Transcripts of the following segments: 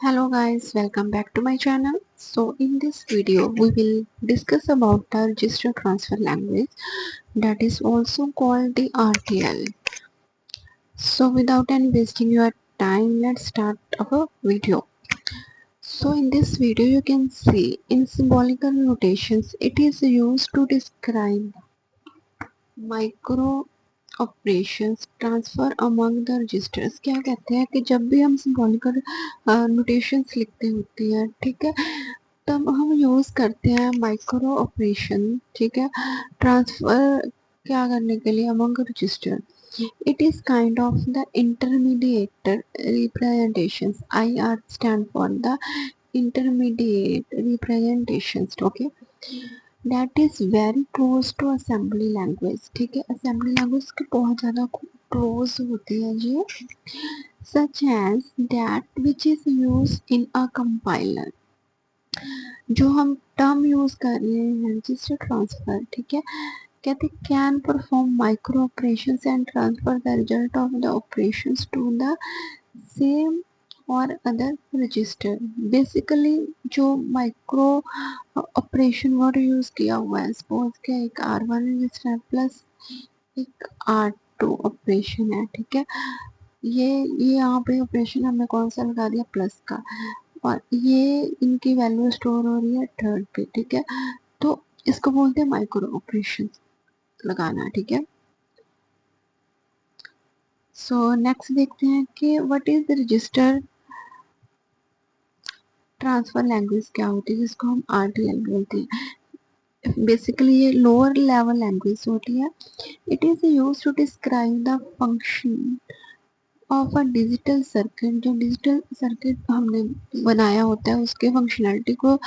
Hello guys, welcome back to my channel. So in this video we will discuss about the register transfer language, that is also called the RTL. So without any wasting your time, let's start our video. So in this video you can see in symbolical notations it is used to describe micro operations transfer among the registers. क्या कहते हैं कि जब भी हम symbolical notations लिखते होती हैं, ठीक है, तब हम यूज़ करते हैं माइक्रो ऑपरेशन, ठीक है, ट्रांसफर क्या करने के लिए among register. It is kind of the intermediate representations. I R stand for the intermediate representations, okay, that is very close to assembly language. ठीक है, असेंबली लैंग्वेज के बहुत ज़्यादा क्लोज होती है ये, such as that which is use in a compiler. जो हम टर्म यूज कर रहे हैं रजिस्टर ट्रांसफर, ठीक है, कहते can perform micro operation and transfer the result of the operation to the same or other register. Basically जो micro operation word use किया हुआ है, सपोज के एक R1 रजिस्टर प्लस एक R2 ऑपरेशन है, ठीक है, ये यहाँ पे ऑपरेशन हमने कौन सा लगा दिया, प्लस का, और ये इनकी वैल्यू स्टोर हो रही है थर्ड पे, ठीक है, तो इसको बोलते हैं माइक्रो ऑपरेशन लगाना, ठीक है। सो नेक्स्ट देखते हैं कि what is the register transfer language क्या होती है, जिसको हम RTL बोलते हैं। बेसिकली ये लोअर लेवल लैंग्वेज होती है। It is use to describe the function of a digital circuit. जो डिजिटल सर्किट हमने बनाया होता है उसके फंक्शनैलिटी को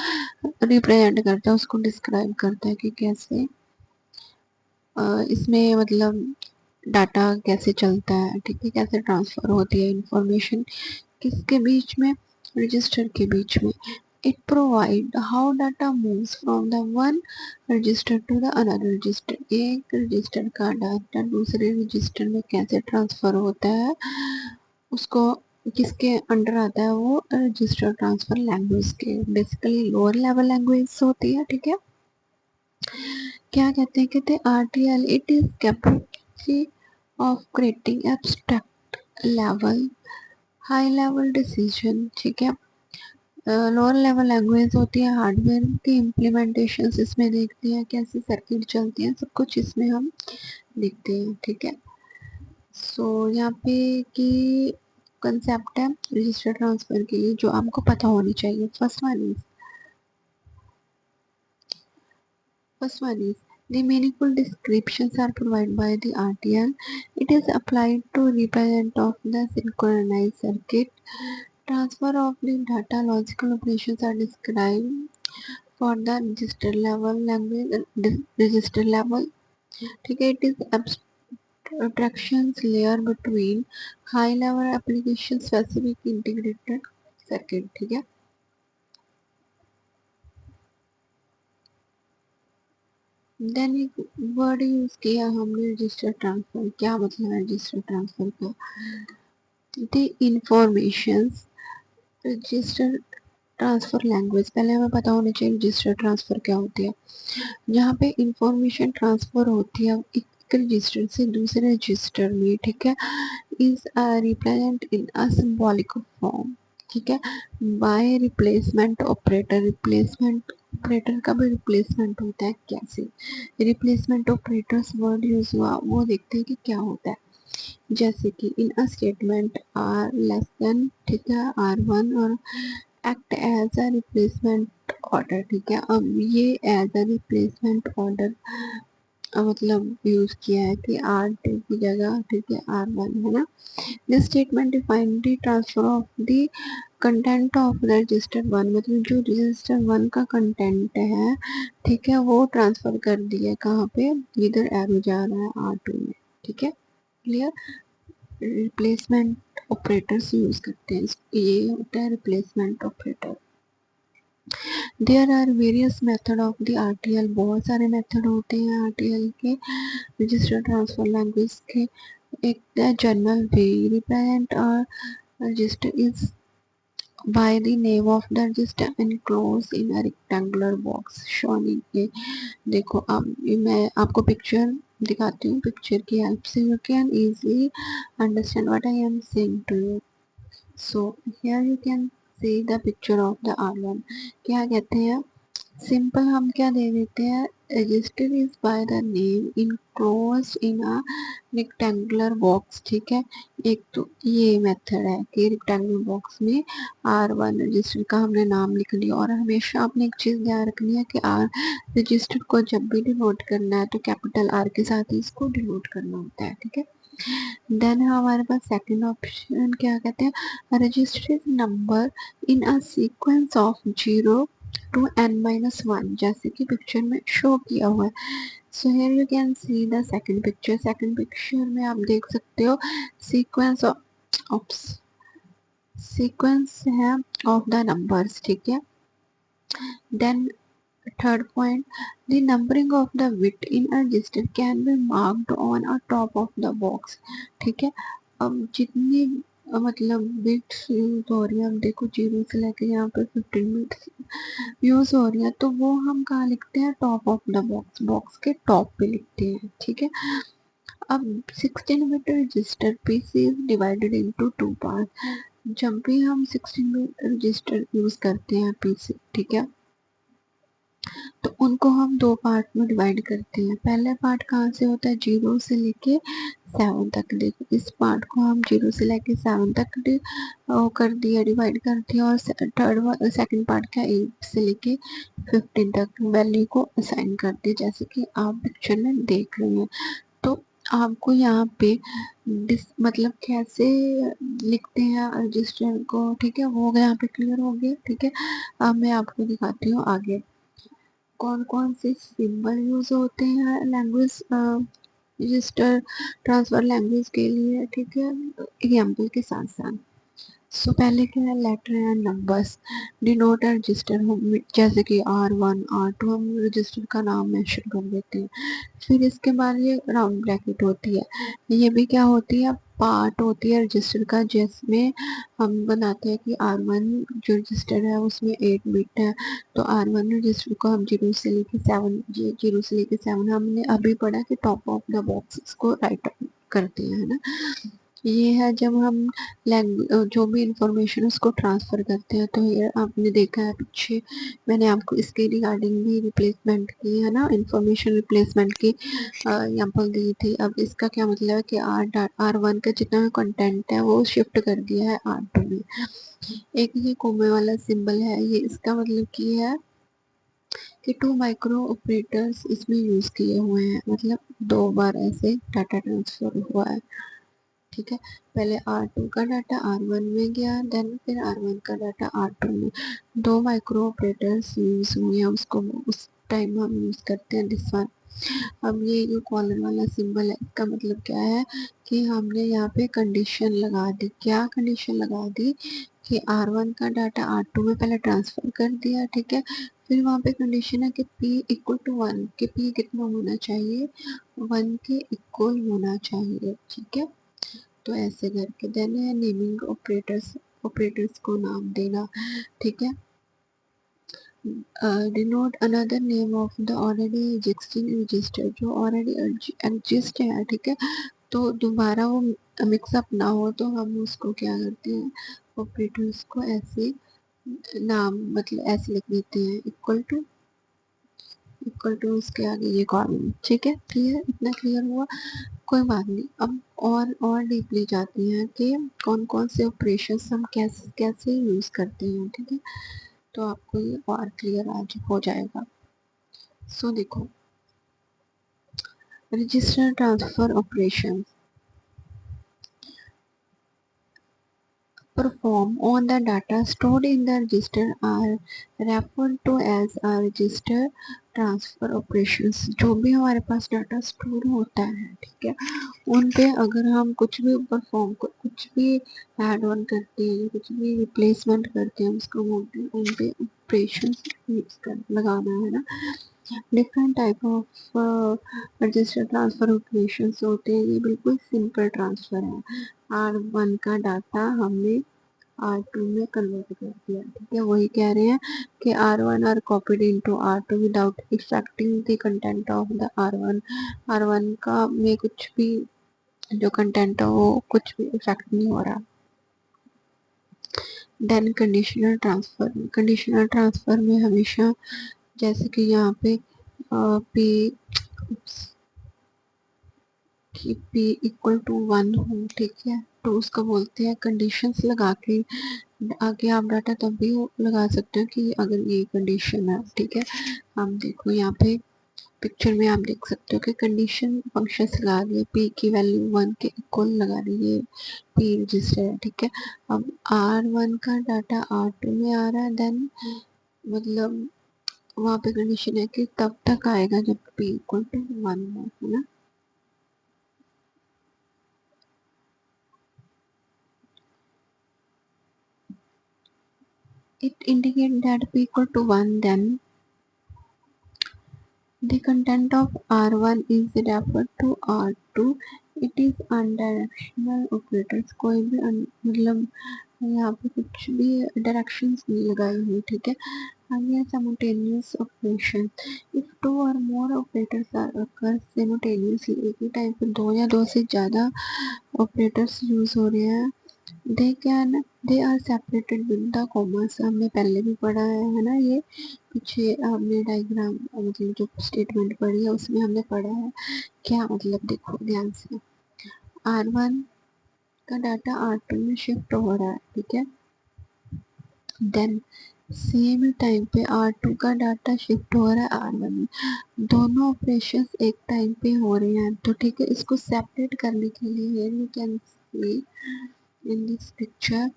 रिप्रेजेंट करता है, उसको डिस्क्राइब करता है कि कैसे इसमें मतलब डाटा कैसे चलता है, ठीक है, कैसे ट्रांसफ़र होती है इंफॉर्मेशन किसके बीच में, रजिस्टर के बीच में। It provide how data moves from the one register to the another register. एक रजिस्टर का डाटा दूसरे रजिस्टर में कैसे ट्रांसफ़र होता है, उसको किसके अंडर आता है, वो रजिस्टर ट्रांसफ़र लैंग्वेज के बेसिकली लोअर लेवल लैंग्वेज होती है, ठीक है। क्या कहते हैं RTL it is capability of creating abstract level high level decision, ठीक है। लोअर लेवल लैंग्वेज होती है हार्डवेयर की इम्प्लीमेंटेशन इसमें देखते हैं, कैसे सर्किट चलती हैं, सब कुछ इसमें हम देखते हैं, ठीक है। सो यहाँ पे की कंसेप्ट है रजिस्टर ट्रांसफर के लिए जो आपको पता होनी चाहिए। First one is the meaningful descriptions are provided by the RTL. It is applied to represent of the synchronized circuit. Transfer of the data logical operations are described for the register level language register level. ठीक है, it is abstractions layer between high level application specific integrated circuit, ठीक है। Then एक word use किया हमने register transfer. क्या मतलब है रजिस्टर ट्रांसफर का, the information register transfer language. पहले हमें पता होना चाहिए रजिस्टर ट्रांसफर क्या होती है। जहाँ पे इंफॉर्मेशन ट्रांसफर होती है एक रजिस्टर से दूसरे रजिस्टर में, ठीक है, is represent in a symbolic form, ठीक है, by replacement operator. Replacement operator का भी रिप्लेसमेंट होता है, कैसे रिप्लेसमेंट ऑपरेटर्स वर्ड यूज हुआ वो देखते हैं कि क्या होता है। जैसे कि in a statement R less than, ठीक है, R1 और act as a replacement order, ठीक है। अब ये एज अ रिप्लेसमेंट ऑर्डर मतलब यूज किया है कि R2 की जगह, ठीक है, R1 है ना। This statement define the transfer of the content of register 1। मतलब जो रजिस्टर 1 का कंटेंट है, ठीक है, वो ट्रांसफर कर दिया कहाँ पे, इधर एरो जा रहा है R2 में, ठीक है, क्लियर। रिप्लेसमेंट ऑपरेटर्स यूज करते हैं, ये होता है replacement operator. There are various method of the RTL। बहुत सारे मेथड होते हैं RTL के रजिस्टर ट्रांसफर लैंग्वेज के। एक जनरल वे रिप्रेजेंट और register is by the name of the register enclosed in a rectangular box shown in a। देखो अब मैं आपको पिक्चर दिखाती हूँ, पिक्चर की हेल्प से you can easily understand what I am saying to you. So here you can see the picture of the R1। क्या कहते हैं, सिंपल हम क्या दे देते हैं, register is by the name enclosed in a rectangular box. ठीक है, एक तो ये मेथड है कि रेक्टेंगुलर बॉक्स में R1 रजिस्टर का हमने नाम लिख लिया। और हमेशा आपने एक चीज ध्यान रखनी है कि R रजिस्टर को जब भी डिनोट करना है तो कैपिटल R के साथ ही इसको डिनोट करना होता है। ठीक है, देन हमारे पास सेकंड ऑप्शन क्या कहते हैं, register is number in a sequence of 0 to n-1, जैसे कि पिक्चर में शो किया हुआ है। So here you can see the second picture. Second picture में आप देख सकते हो सीक्वेंस ऑफ सीक्वेंस है ऑफ द नंबर्स। ठीक है, then third point, the numbering of the bit in a register can be marked on a top of the box। ठीक है, अब जितनी मतलब बिट्स यूज हो रही है, अब देखो 0 से लेके यहाँ पे 15 बिट्स यूज हो रही है, तो वो हम कहाँ लिखते हैं, top of the box, box के टॉप पे लिखते हैं। ठीक है, अब 16 bit register PC is divided into 2 part. जब भी हम 16 बिट रजिस्टर यूज करते हैं पीसी, ठीक है, तो उनको हम दो पार्ट में डिवाइड करते हैं। पहला पार्ट कहाँ से होता है, 0 से लेके 7 तक। देखो इस पार्ट को हम 0 से लेके 7 तक कर दिया, डिवाइड कर दिया। और थर्ड सेकंड पार्ट का 8 से लेके 15 तक वैल्यू को असाइन कर दिया, जैसे कि आप पिक्चर में देख रहे हैं। तो आपको यहाँ पे मतलब कैसे लिखते हैं रजिस्टर को, ठीक है, वो यहाँ पे क्लियर हो गया। ठीक है, अब मैं आपको दिखाती हूँ आगे कौन कौन से सिंबल यूज होते हैं लैंग्वेज रजिस्टर ट्रांसफर लैंग्वेज के लिए। ठीक है, एग्जाम्पल के साथ साथ। सो पहले क्या है, letter and numbers denote register, हम जैसे कि R1 R2 हम रजिस्टर का नाम मेंशन कर देते हैं। फिर इसके बाद ये राउंड ब्रैकेट होती है, ये भी क्या होती है, पार्ट होती है रजिस्टर का, जिसमें हम बनाते हैं कि R1 जो रजिस्टर है उसमें 8 बिट है, तो R1 रजिस्टर को हम 0 से लेके 7, 0 से लेके 7 हमने अभी पढ़ा कि टॉप ऑफ द बॉक्स को राइट करते हैं, है ना। ये है जब हम जो भी इंफॉर्मेशन उसको ट्रांसफर करते हैं। तो ये आपने देखा है पीछे मैंने आपको इसके रिगार्डिंग भी रिप्लेसमेंट की है ना, इंफॉर्मेशन रिप्लेसमेंट की एग्जाम्पल दी थी। अब इसका क्या मतलब है कि R1 का जितना भी कंटेंट है वो शिफ्ट कर दिया है R2 में। एक ये कोमे वाला सिंबल है, ये इसका मतलब की है कि 2 माइक्रो ऑपरेटर्स इसमें यूज किए हुए हैं, मतलब 2 बार ऐसे डाटा ट्रांसफर हुआ है। ठीक है, पहले R2 का डाटा R1 में गया, देन फिर R1 का डाटा R2 में। 2 माइक्रो ऑपरेटर्स यूज हुए हैं, उसको उस टाइम हम यूज करते हैं दिस वन। अब ये जो कॉलम वाला सिंबल है इसका मतलब क्या है कि हमने यहाँ पे कंडीशन लगा दी। क्या कंडीशन लगा दी कि R1 का डाटा R2 में पहले ट्रांसफर कर दिया। ठीक है, फिर वहाँ पे कंडीशन है कि P इक्वल टू 1, कि P कितना होना चाहिए, 1 के इक्वल होना चाहिए। ठीक है, तो ऐसे करके देन है नेमिंग ऑपरेटर्स, ऑपरेटर्स को नाम देना। ठीक है, denote another name of the already existing register, जो ऑलरेडी एग्जिस्ट है। ठीक है, तो दोबारा वो मिक्सअप ना हो तो हम उसको क्या करते हैं, ऑपरेटर्स को ऐसे नाम मतलब ऐसे लिख देते हैं, इक्वल टू उसके आगे ये कॉलम। ठीक है, क्लियर, इतना क्लियर हुआ, कोई बात नहीं। अब और डीपली जाती हैं कि कौन कौन से ऑपरेशंस हम कैसे कैसे यूज करते हैं। ठीक है, तो आपको ये और क्लियर आज हो जाएगा। सो देखो, register transfer operation performed on the data stored in the register are referred to as a register transfer operations। जो भी हमारे पास डाटा स्टोर होता है, ठीक है, उन पे अगर हम कुछ भी परफॉर्म कुछ भी ऐड ऑन करते हैं, कुछ भी रिप्लेसमेंट करते हैं, उसको बोलते हैं उन पे ऑपरेशन लगाना, है ना। Different type of register transfer operations होते हैं, ये बिल्कुल सिंपल ट्रांसफर है। R1 का डाटा हमने R2 में कन्वर्ट कर दिया, ठीक है। वही कह रहे हैं कि R1 are copied into R2 without effecting the content of the R1। R1 का में कुछ भी जो कंटेंट है वो कुछ भी इफेक्ट नहीं हो रहा। Then conditional transfer, conditional transfer में हमेशा जैसे कि यहाँ पे पी पी इक्वल टू 1 हो, ठीक है, तो उसको बोलते हैं कंडीशंस लगा के आगे आप डाटा तब भी लगा सकते हो कि अगर ये कंडीशन है, ठीक है। हम देखो यहाँ पे पिक्चर में आप देख सकते हो कि कंडीशन फंक्शन लगा दिए, पी की वैल्यू 1 के इक्वल लगा दी, ये पी रजिस्टर है, ठीक है। अब R1 का डाटा R2 में आ रहा है, देन मतलब वहाँ पे कंडीशन है कि तब तक आएगा जब पी इक्वल टू 1 हो, है ना। It indicates that p equal to 1, then the content of R1 is referred to R2. It is undirectional operators, कोई भी मतलब यहाँ पे कुछ भी डायरेक्शंस नहीं लगाई हुई, ठीक है। आगे simultaneous operation, if two or more operators are occur simultaneously, एक ही टाइम पे दो या दो से ज़्यादा ऑपरेटर्स यूज हो रहे हैं, they are separated with the commas, हमने पहले भी पढ़ा है ना। ये पीछे हमने डायग्राम मतलब जो स्टेटमेंट पढ़ी है उसमें हमने पढ़ा है क्या मतलब, देखो ध्यान से। R1 का डाटा R2 में शिफ्ट हो रहा है, ठीक है। देन सेम टाइम पे R2 का डाटा शिफ्ट हो रहा है R1 में, दोनों ऑपरेशंस एक टाइम पे हो रहे हैं, तो ठीक है। इसको सेपरेट करने के लिए you can C in this picture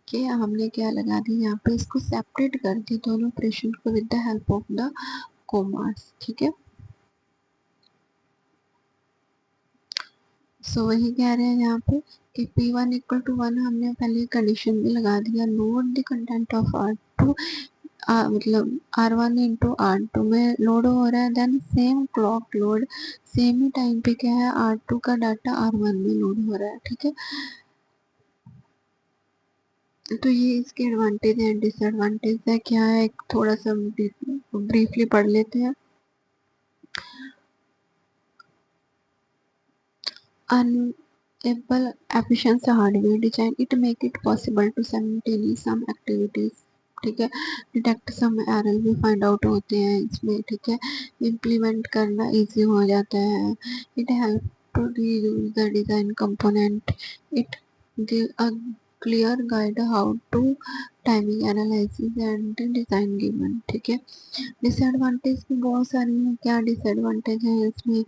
कि हमने क्या लगा दी यहाँ पे, इसको सेपरेट कर दी दोनों ऑपरेशन को with the help of the commerce, ठीक है। सो वही कह रहे हैं यहाँ पे कि P1 इक्वल टू 1 हमने पहले कंडीशन भी लगा दिया, load the content of R2 मतलब R1 इंटू R2 में लोड हो रहा है, then same clock load same ही टाइम पे क्या है R2 का डाटा R1 में लोड हो रहा है, ठीक है। तो ये इसके एडवांटेज है, डिसएडवांटेज है क्या है, थोड़ा सा ब्रीफली पढ़ लेते हैं। Unable efficient hardware design, it make it possible to simultaneous some activities, ठीक है। डिटेक्ट सम एरर भी फाइंड आउट होते हैं इसमें, ठीक है। इम्प्लीमेंट करना इजी हो जाता है। It help to reuse the design component, it give a clear guide how to timing analysis and design given, ठीक है। डिसएडवांटेज भी बहुत सारी हैं, क्या डिसएडवांटेज है इसमें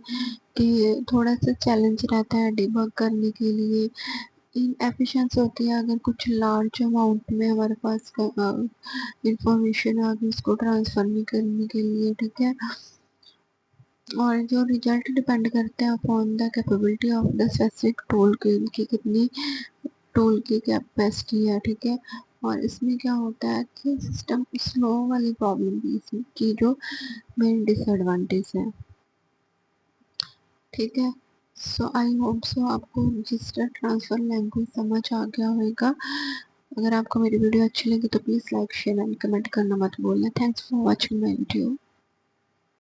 कि थोड़ा सा चैलेंज रहता है डिबग करने के लिए, इनएफिशिएंसी होती है अगर कुछ लार्ज अमाउंट में हमारे पास इंफॉर्मेशन आ गई उसको ट्रांसफर नहीं करने के लिए, ठीक है। और जो रिजल्ट डिपेंड करते हैं upon the capability of the specific tool की, उनकी कितनी टूल की कैपेसिटी है, ठीक है। और इसमें क्या होता है कि सिस्टम स्लो वाली प्रॉब्लम भी इसमें की जो मेन डिसएडवांटेज है, ठीक है। सो आई होप सो आपको रजिस्टर ट्रांसफर लैंग्वेज समझ आ गया होगा। अगर आपको मेरी वीडियो अच्छी लगी तो please like share and comment करना मत भूलना। Thanks for watching my video.